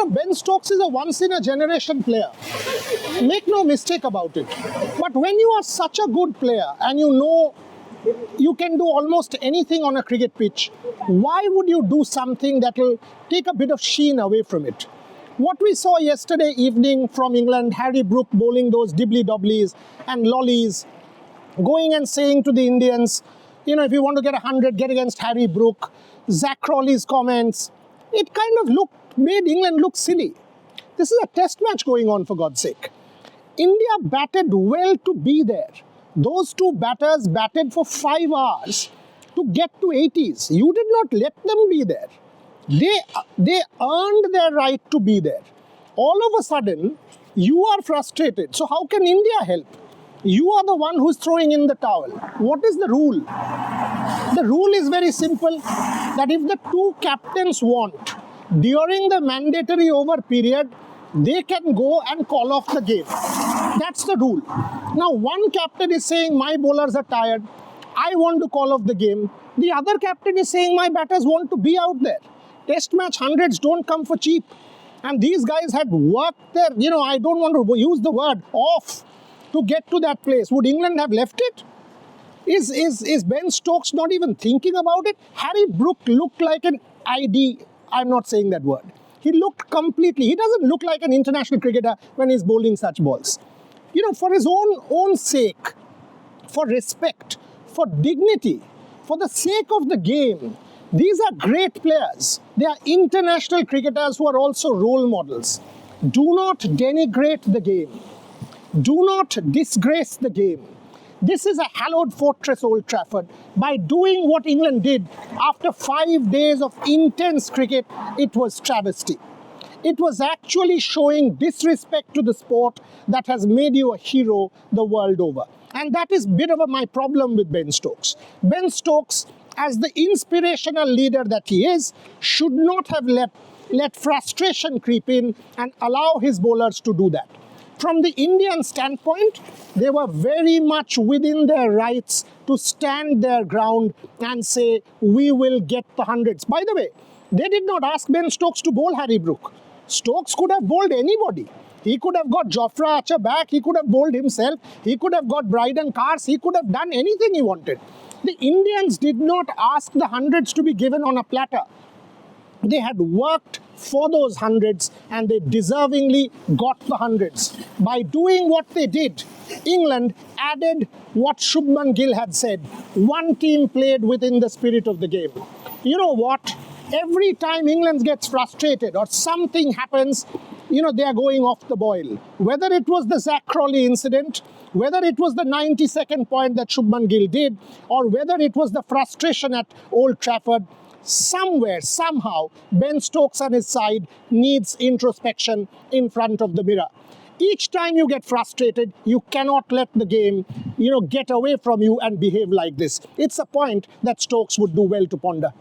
Ben Stokes is a once-in-a-generation player. Make no mistake about it. But when you are such a good player and you know you can do almost anything on a cricket pitch, why would you do something that will take a bit of sheen away from it? What we saw yesterday evening from England, Harry Brook bowling those dibbly-dobblies and lollies, going and saying to the Indians, if you want to get 100, get against Harry Brook, Zach Crawley's comments, it kind of made England look silly. This is a test match going on, for God's sake. India batted well to be there. Those two batters batted for 5 hours to get to 80s. You did not let them be there. They earned their right to be there. All of a sudden, you are frustrated. So how can India help? You are the one who's throwing in the towel. What is the rule? The rule is very simple, that if the two captains want, during the mandatory over period, they can go and call off the game. That's the rule. Now, one captain is saying, my bowlers are tired, I want to call off the game. The other captain is saying, my batters want to be out there. Test match hundreds don't come for cheap. And these guys had worked their, I don't want to use the word off to get to that place. Would England have left it? Is Ben Stokes not even thinking about it? Harry Brook looked like an ID. I'm not saying that word. He looked he doesn't look like an international cricketer when he's bowling such balls. For his own sake, for respect, for dignity, for the sake of the game, these are great players. They are international cricketers who are also role models. Do not denigrate the game. Do not disgrace the game. This is a hallowed fortress, Old Trafford. By doing what England did after 5 days of intense cricket, it was travesty. It was actually showing disrespect to the sport that has made you a hero the world over. And that is a bit of my problem with Ben Stokes. Ben Stokes, as the inspirational leader that he is, should not have let frustration creep in and allow his bowlers to do that. From the Indian standpoint, they were very much within their rights to stand their ground and say, we will get the hundreds. By the way, they did not ask Ben Stokes to bowl Harry Brook. Stokes could have bowled anybody. He could have got Jofra Archer back, he could have bowled himself, he could have got Bryden Cars, he could have done anything he wanted. The Indians did not ask the hundreds to be given on a platter. They had worked for those hundreds and they deservingly got the hundreds. By doing what they did, England added what Shubman Gill had said. One team played within the spirit of the game. You know what? Every time England gets frustrated or something happens, they are going off the boil. Whether it was the Zach Crawley incident, whether it was the 92nd point that Shubman Gill did, or whether it was the frustration at Old Trafford, somewhere, somehow, Ben Stokes and his side needs introspection in front of the mirror. Each time you get frustrated, you cannot let the game, get away from you and behave like this. It's a point that Stokes would do well to ponder.